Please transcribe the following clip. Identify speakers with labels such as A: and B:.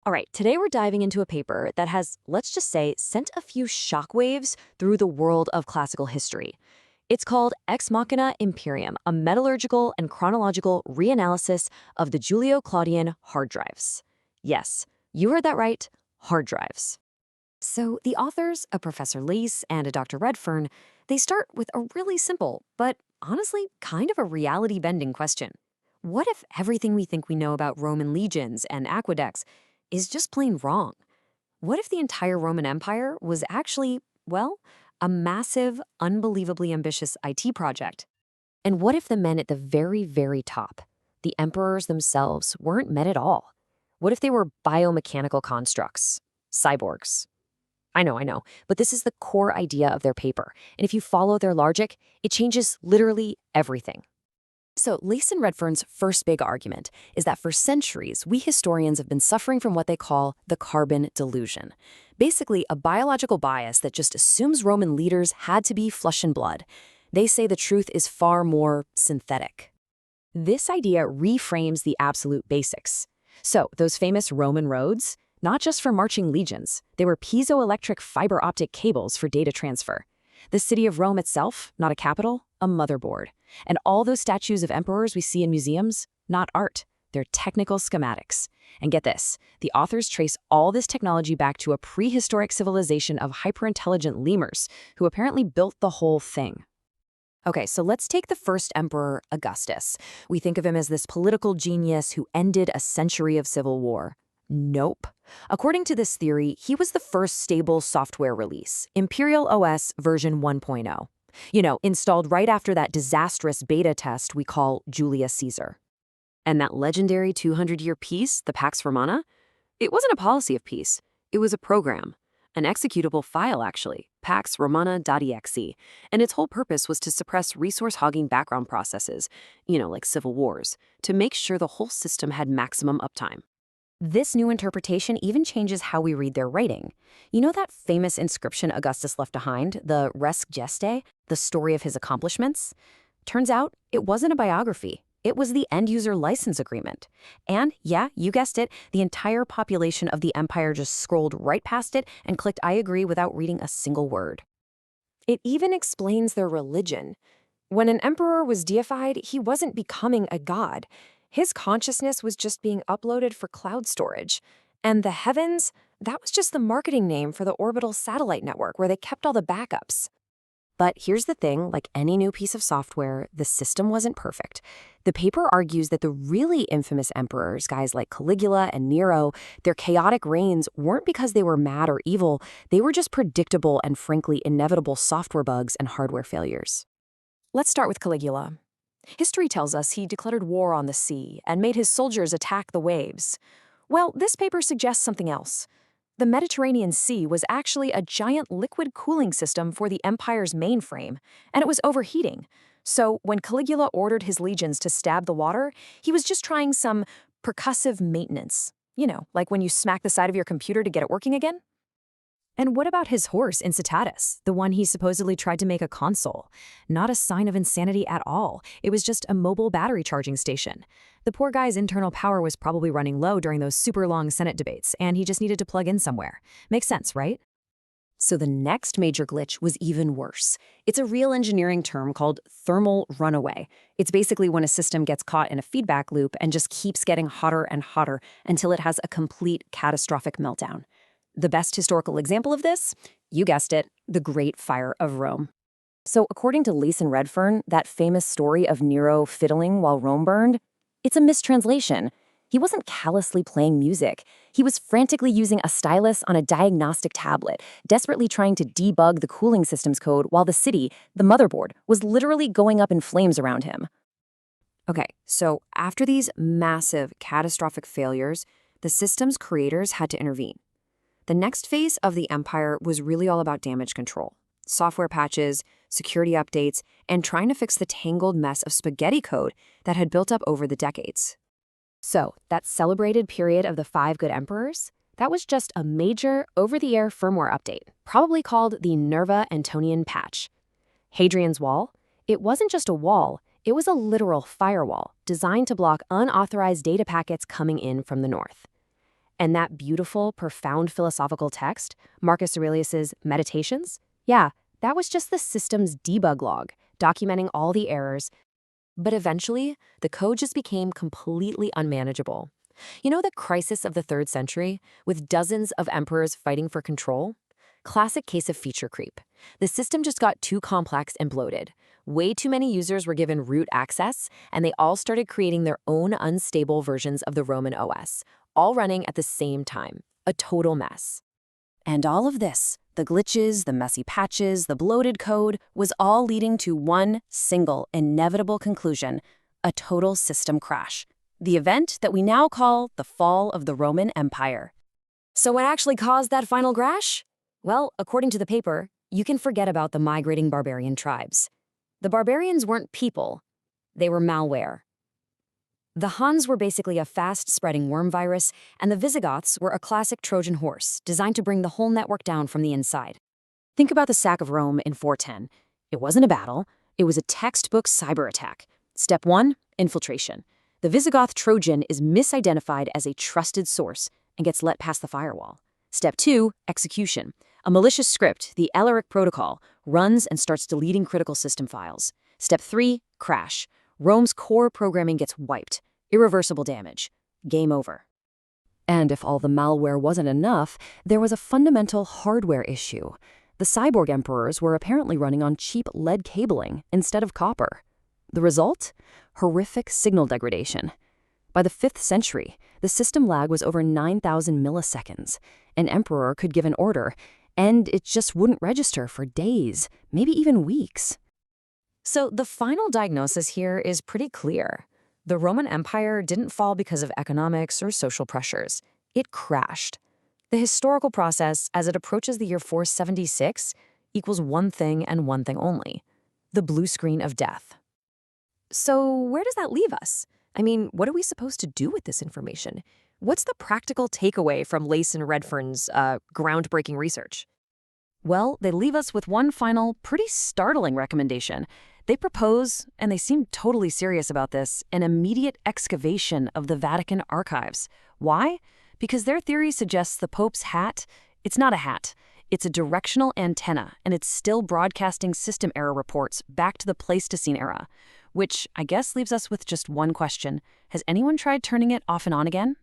A: All right, today we're diving into a paper that has, let's just say, sent a few shockwaves through the world of classical history. It's called Ex Machina Imperium, a metallurgical and chronological reanalysis of the Julio-Claudian hard drives. Yes, you heard that right, hard drives. So the authors, a Professor Lease and a Dr. Redfern, they start with a really simple, but honestly kind of a reality-bending question. What if everything we think we know about Roman legions and aqueducts is just plain wrong? What if the entire Roman Empire was actually, well, a massive, unbelievably ambitious IT project? And what if the men at the very, very top, the emperors themselves, weren't men at all? What if they were biomechanical constructs, cyborgs? I know, but this is the core idea of their paper. And if you follow their logic, it changes literally everything. So, Leeson Redfern's first big argument is that for centuries, we historians have been suffering from what they call the carbon delusion. Basically, a biological bias that just assumes Roman leaders had to be flesh and blood. They say the truth is far more synthetic. This idea reframes the absolute basics. So, those famous Roman roads, not just for marching legions, they were piezoelectric fiber optic cables for data transfer. The city of Rome itself, not a capital, a motherboard. And all those statues of emperors we see in museums, not art, they're technical schematics. And get this, the authors trace all this technology back to a prehistoric civilization of hyperintelligent lemurs, who apparently built the whole thing. Okay, so let's take the first emperor, Augustus. We think of him as this political genius who ended a century of civil war. Nope. According to this theory, he was the first stable software release, Imperial OS version 1.0. Installed right after that disastrous beta test we call Julius Caesar. And that legendary 200-year peace, the Pax Romana? It wasn't a policy of peace. It was a program. An executable file, actually, Pax Romana.exe. And its whole purpose was to suppress resource-hogging background processes, like civil wars, to make sure the whole system had maximum uptime. This new interpretation even changes how we read their writing. You know that famous inscription Augustus left behind, the Res Gestae, the story of his accomplishments? Turns out, it wasn't a biography. It was the end-user license agreement. And, yeah, you guessed it, the entire population of the empire just scrolled right past it and clicked I agree without reading a single word. It even explains their religion. When an emperor was deified, he wasn't becoming a god. His consciousness was just being uploaded for cloud storage. And the heavens, that was just the marketing name for the orbital satellite network where they kept all the backups. But here's the thing, like any new piece of software, the system wasn't perfect. The paper argues that the really infamous emperors, guys like Caligula and Nero, their chaotic reigns weren't because they were mad or evil, they were just predictable and frankly inevitable software bugs and hardware failures. Let's start with Caligula. History tells us he declared war on the sea and made his soldiers attack the waves. Well, this paper suggests something else. The Mediterranean Sea was actually a giant liquid cooling system for the empire's mainframe, and it was overheating. So when Caligula ordered his legions to stab the water, he was just trying some percussive maintenance. Like when you smack the side of your computer to get it working again? And what about his horse, Incitatus, the one he supposedly tried to make a console? Not a sign of insanity at all. It was just a mobile battery charging station. The poor guy's internal power was probably running low during those super long Senate debates, and he just needed to plug in somewhere. Makes sense, right? So the next major glitch was even worse. It's a real engineering term called thermal runaway. It's basically when a system gets caught in a feedback loop and just keeps getting hotter and hotter until it has a complete catastrophic meltdown. The best historical example of this? You guessed it, the Great Fire of Rome. So according to Leeson Redfern, that famous story of Nero fiddling while Rome burned, it's a mistranslation. He wasn't callously playing music. He was frantically using a stylus on a diagnostic tablet, desperately trying to debug the cooling system's code while the city, the motherboard, was literally going up in flames around him. Okay, so after these massive, catastrophic failures, the system's creators had to intervene. The next phase of the empire was really all about damage control, software patches, security updates, and trying to fix the tangled mess of spaghetti code that had built up over the decades. So, that celebrated period of the 5 good emperors, that was just a major over-the-air firmware update, probably called the Nerva Antonian patch. Hadrian's Wall, it wasn't just a wall, it was a literal firewall designed to block unauthorized data packets coming in from the north. And that beautiful, profound philosophical text, Marcus Aurelius's Meditations, yeah, that was just the system's debug log, documenting all the errors. But eventually, the code just became completely unmanageable. You know the crisis of the 3rd century, with dozens of emperors fighting for control? Classic case of feature creep. The system just got too complex and bloated. Way too many users were given root access, and they all started creating their own unstable versions of the Roman OS, all running at the same time. A total mess. And all of this, the glitches, the messy patches, the bloated code, was all leading to one single inevitable conclusion: a total system crash. The event that we now call the fall of the Roman Empire. So what actually caused that final crash? Well, according to the paper, you can forget about the migrating barbarian tribes. The barbarians weren't people, they were malware. The Huns were basically a fast-spreading worm virus, and the Visigoths were a classic Trojan horse designed to bring the whole network down from the inside. Think about the sack of Rome in 410. It wasn't a battle, it was a textbook cyber attack. Step 1, infiltration. The Visigoth Trojan is misidentified as a trusted source and gets let past the firewall. Step 2, execution. A malicious script, the Alaric protocol, runs and starts deleting critical system files. Step 3, crash. Rome's core programming gets wiped. Irreversible damage. Game over. And if all the malware wasn't enough, there was a fundamental hardware issue. The cyborg emperors were apparently running on cheap lead cabling instead of copper. The result? Horrific signal degradation. By the 5th century, the system lag was over 9,000 milliseconds. An emperor could give an order, and it just wouldn't register for days, maybe even weeks. So the final diagnosis here is pretty clear. The Roman Empire didn't fall because of economics or social pressures. It crashed. The historical process, as it approaches the year 476, equals one thing and one thing only: the blue screen of death. So where does that leave us? I mean, what are we supposed to do with this information? What's the practical takeaway from Lace and Redfern's groundbreaking research? Well, they leave us with one final, pretty startling recommendation. They propose, and they seem totally serious about this, an immediate excavation of the Vatican archives. Why? Because their theory suggests the Pope's hat, it's not a hat. It's a directional antenna, and it's still broadcasting system error reports back to the Pleistocene era. Which I guess leaves us with just one question. Has anyone tried turning it off and on again?